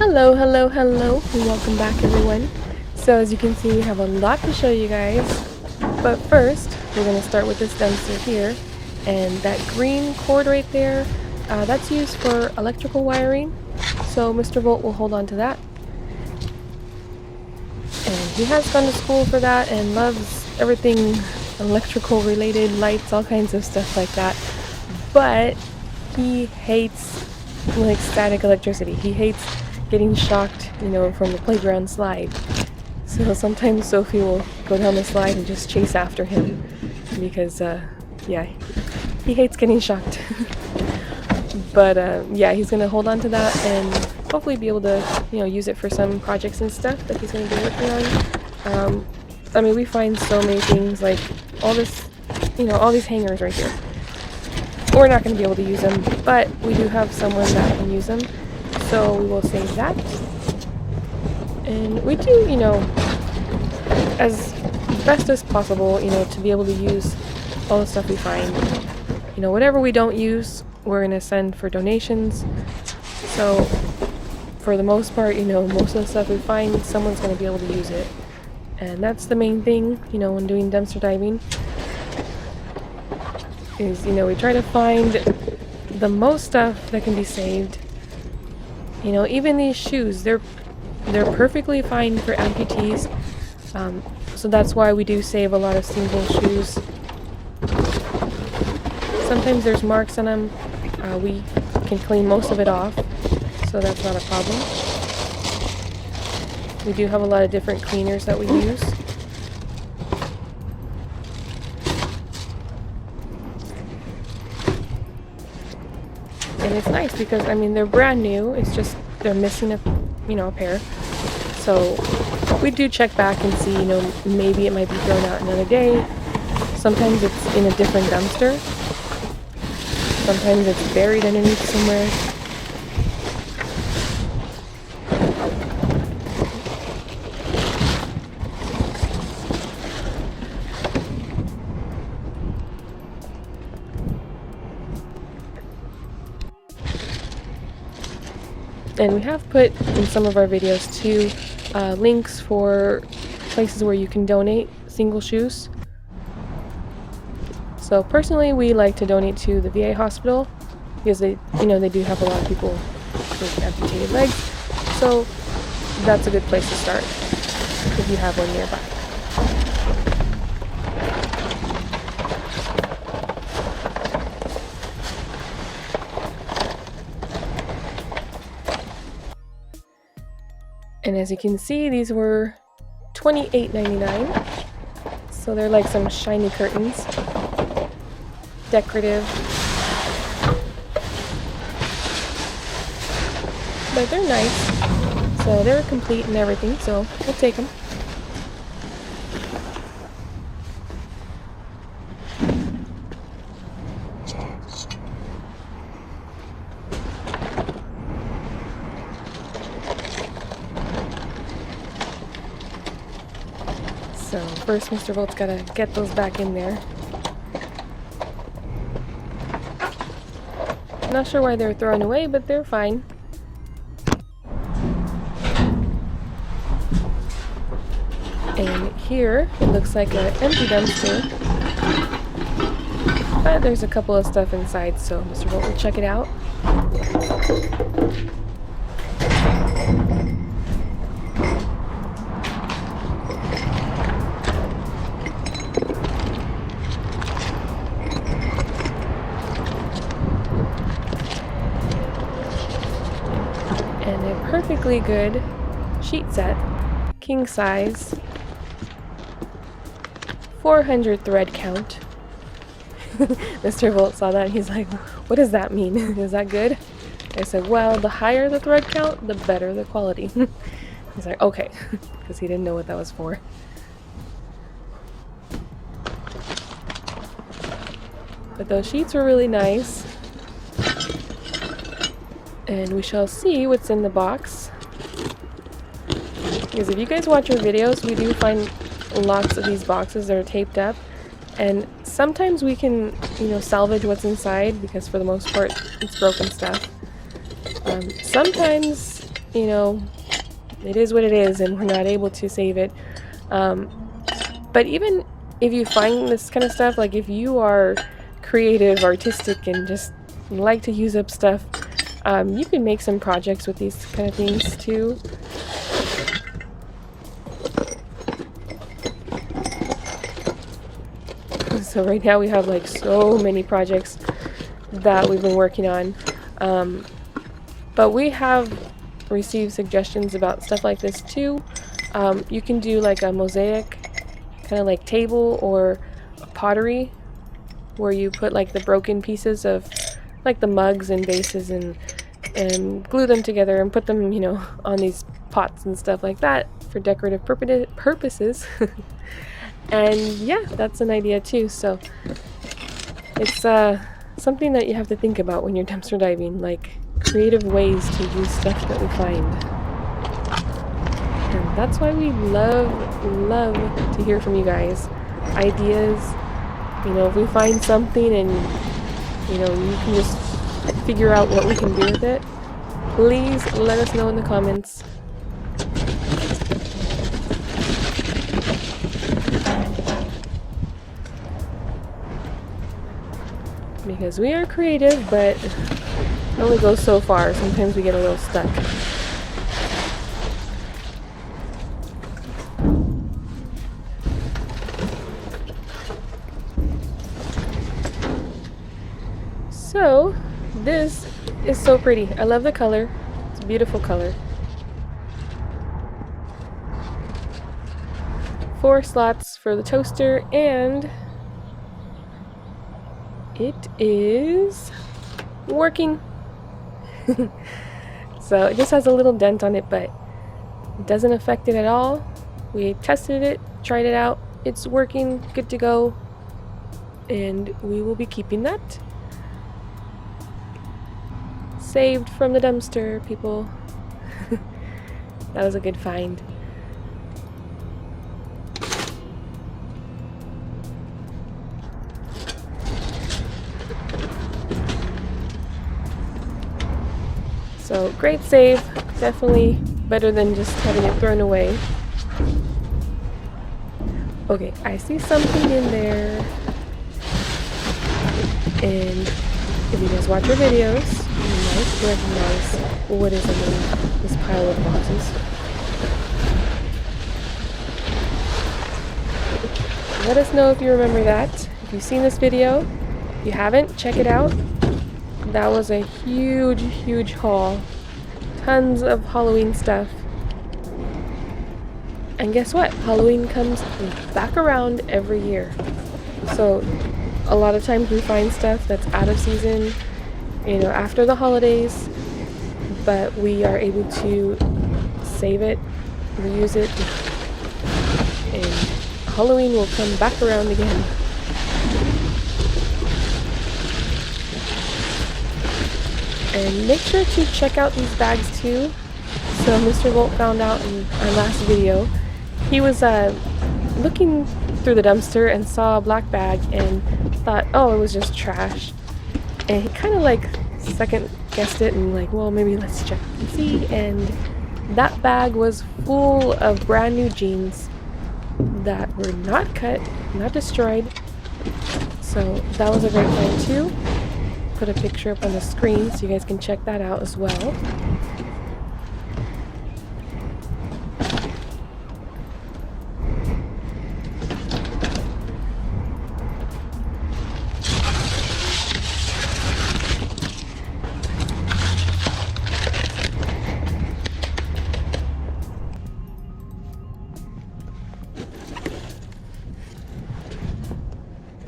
Hello, hello, hello, and welcome back everyone. So as you can see, we have a lot to show you guys. But first, we're going to start with this dumpster here. And that green cord right there, that's used for electrical wiring. So Mr. Volt will hold on to that. And he has gone to school for that and loves everything electrical related, lights, all kinds of stuff like that. But he hates like static electricity. He hates getting shocked, from the playground slide. So sometimes Sophie will go down the slide and just chase after him because, yeah, he hates getting shocked. But, yeah, he's going to hold on to that and hopefully be able to, use it for some projects and stuff that he's going to be working on. I mean, we find so many things, like all this, all these hangers right here. We're not going to be able to use them, but we do have someone that can use them. So we will save that. And we do, as best as possible, to be able to use all the stuff we find. Whatever we don't use, we're going to send for donations. So for the most part, most of the stuff we find, someone's going to be able to use it. And that's the main thing, when doing dumpster diving. Is, we try to find the most stuff that can be saved. Even these shoes, they're perfectly fine for amputees. So that's why we do save a lot of single shoes. Sometimes there's marks on them. We can clean most of it off, so that's not a problem. We do have a lot of different cleaners that we use. And it's nice because, I mean, they're brand new. It's just they're missing a pair. So we do check back and see, maybe it might be thrown out another day. Sometimes it's in a different dumpster. Sometimes it's buried underneath somewhere. And we have put in some of our videos too links for places where you can donate single shoes. So personally, we like to donate to the VA hospital because they do have a lot of people with amputated legs. So that's a good place to start if you have one nearby. And as you can see, these were $28.99. So they're like some shiny curtains. Decorative. But they're nice. So they're complete and everything, so we'll take them. So first Mr. Volt's gotta get those back in there. Not sure why they're thrown away, but they're fine. And here it looks like an empty dumpster. But there's a couple of stuff inside, so Mr. Volt will check it out. And a perfectly good sheet set, king size, 400 thread count. Mr. Volt saw that and he's like, what does that mean? Is that good? I said, well, the higher the thread count, the better the quality. He's like, okay, because he didn't know what that was for. But those sheets were really nice. And we shall see what's in the box. Because if you guys watch our videos, we do find lots of these boxes that are taped up. And sometimes we can, salvage what's inside because for the most part, it's broken stuff. Sometimes you know, it is what it is and we're not able to save it. But even if you find this kind of stuff, like if you are creative, artistic, and just like to use up stuff, you can make some projects with these kind of things too. So right now we have like so many projects that we've been working on. But we have received suggestions about stuff like this too. You can do like a mosaic kind of like table or a pottery where you put like the broken pieces of like the mugs and vases and glue them together and put them, you know, on these pots and stuff like that for decorative purposes. And yeah, that's an idea too. So it's something that you have to think about when you're dumpster diving, like creative ways to use stuff that we find. And that's why we love to hear from you guys. Ideas, you know, if we find something and, you know, you can just figure out what we can do with it, please let us know in the comments. Because we are creative, but it only goes so far. Sometimes we get a little stuck. So, this is so pretty. I love the color. It's a beautiful color. 4 slots for the toaster, and it is working. So it just has a little dent on it, but it doesn't affect it at all. We tested it, tried it out. It's working, good to go, and we will be keeping that. Saved from the dumpster, people. That was a good find. So great save, definitely better than just having it thrown away. Okay, I see something in there, and if you guys watch our videos, you might recognize what is in this pile of boxes. Let us know if you remember that. If you've seen this video, if you haven't, check it out. That was a huge haul. Tons of Halloween stuff. And guess what? Halloween comes back around every year. So a lot of times we find stuff that's out of season, you know, after the holidays, but we are able to save it, reuse it, and Halloween will come back around again. And make sure to check out these bags too. So Mr. Volt found out in our last video, he was looking through the dumpster and saw a black bag and thought, oh, it was just trash. And he kind of like second guessed it and like, well, maybe let's check and see. And that bag was full of brand new jeans that were not cut, not destroyed. So that was a great find too. Put a picture up on the screen so you guys can check that out as well.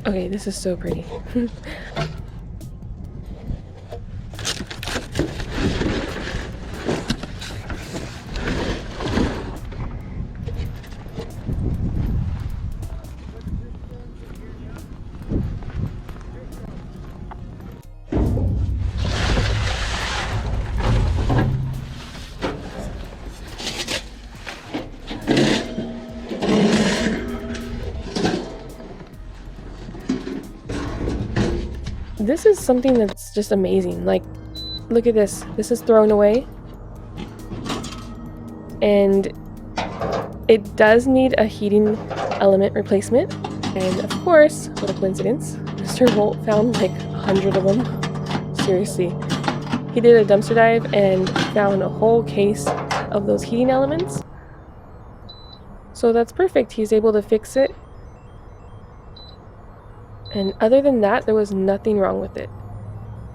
Okay, this is so pretty. This is something that's just amazing. Like, look at this. This is thrown away. and it does need a heating element replacement. And of course, what a coincidence, Mr. Volt found like 100 of them. Seriously. He did a dumpster dive and found a whole case of those heating elements. So that's perfect. He's able to fix it. And other than that, there was nothing wrong with it.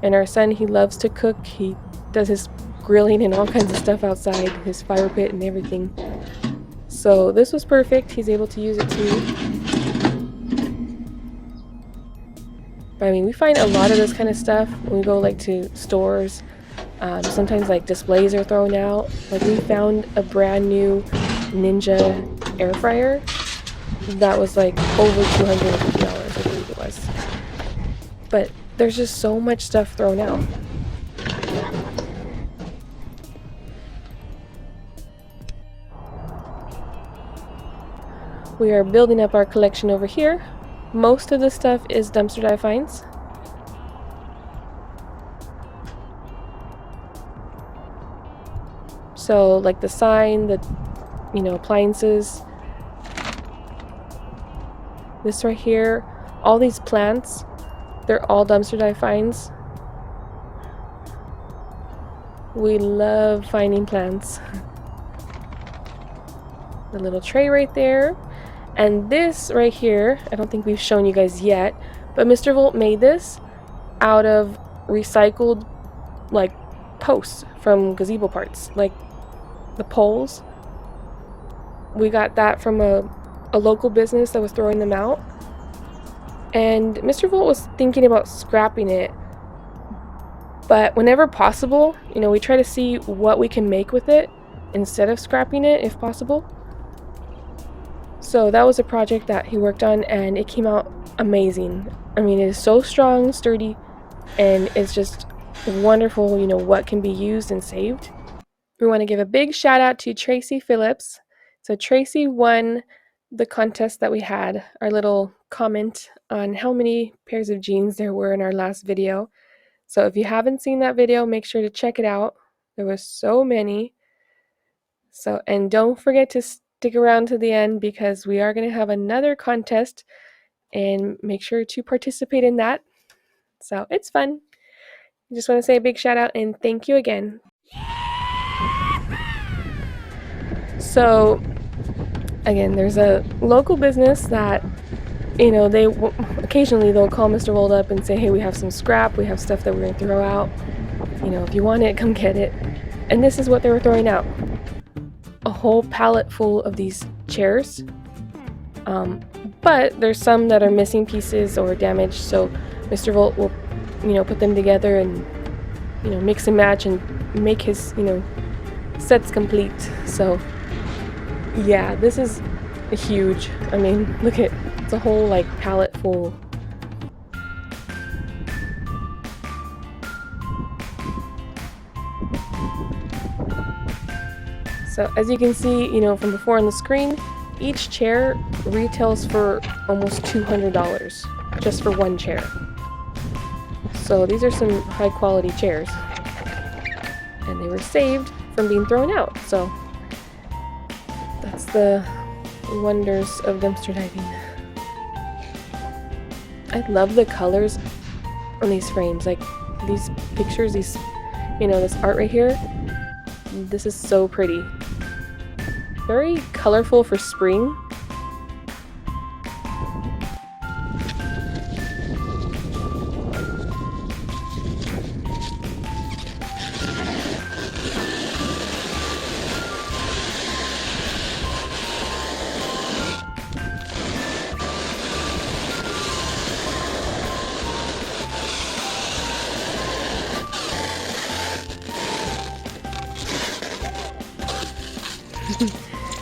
And our son, he loves to cook. He does his grilling and all kinds of stuff outside, his fire pit and everything. So this was perfect. He's able to use it too. But I mean, we find a lot of this kind of stuff when we go like to stores. Sometimes like displays are thrown out. Like we found a brand new Ninja air fryer that was like over $250, I believe it was. But there's just so much stuff thrown out. We are building up our collection over here. Most of the stuff is dumpster dive finds. So like the sign, the appliances. This right here, all these plants, they're all dumpster dive finds. We love finding plants. The little tray right there. And this right here, I don't think we've shown you guys yet, but Mr. Volt made this out of recycled like posts from gazebo parts, like the poles. We got that from a local business that was throwing them out. And Mr. Volt was thinking about scrapping it, but whenever possible, we try to see what we can make with it instead of scrapping it if possible. So that was a project that he worked on and it came out amazing. I mean, it is so strong, sturdy, and it's just wonderful, what can be used and saved. We want to give a big shout out to Tracy Phillips. So Tracy won the contest that we had, our little comment on how many pairs of jeans there were in our last video. So if you haven't seen that video, make sure to check it out. There was so many. So, and don't forget to stick around to the end because we are going to have another contest and make sure to participate in that. So it's fun. I just want to say a big shout out and thank you again. So again, there's a local business that, they occasionally they'll call Mr. Volt up and say, hey, we have some scrap, we have stuff that we're going to throw out. If you want it, come get it. And this is what they were throwing out. A whole pallet full of these chairs. But there's some that are missing pieces or damaged, so Mr. Volt will, put them together and, mix and match and make his, sets complete. So yeah, this is huge. I mean, look at, it's a whole like pallet full. So as you can see, from before on the screen, each chair retails for almost $200 just for one chair. So these are some high quality chairs. And they were saved from being thrown out. So that's the wonders of dumpster diving. I love the colors on these frames, like these pictures, these, this art right here. This is so pretty. Very colorful for spring.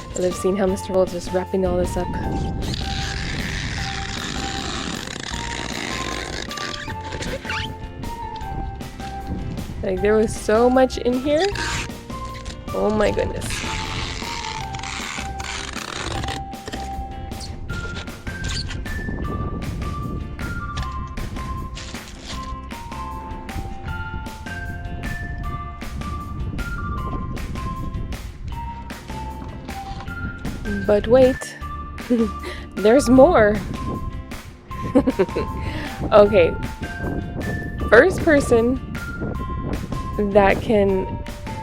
I love seeing how Mr. Volt is just wrapping all this up. Like, there was so much in here. Oh my goodness. But wait, there's more. Okay, first person that can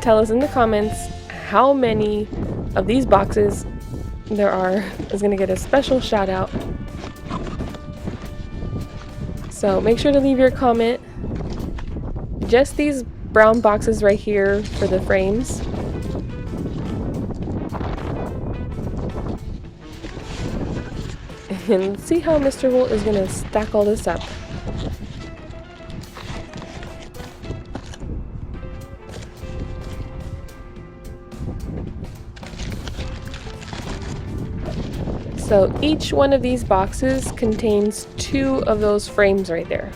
tell us in the comments how many of these boxes there are is gonna get a special shout out. So make sure to leave your comment. Just these brown boxes right here for the frames. And let's see how Mr. Volt is gonna stack all this up. So each one of these boxes contains 2 of those frames right there.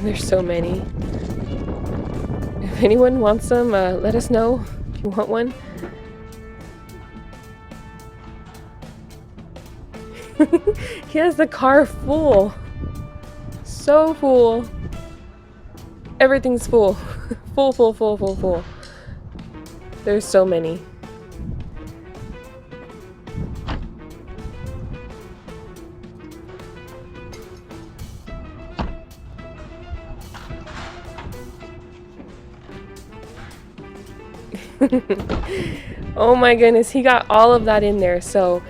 There's so many. If anyone wants some, let us know if you want one. He has the car full. So full. Everything's full. Full, full, full, full, full. There's so many. Oh my goodness, he got all of that in there. So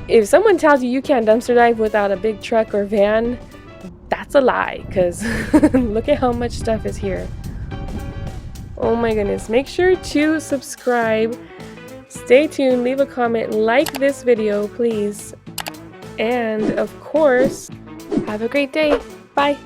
if someone tells you you can't dumpster dive without a big truck or van, that's a lie, because look at how much stuff is here. Oh my goodness. Make sure to subscribe, stay tuned, leave a comment, like this video please, and of course have a great day. Bye.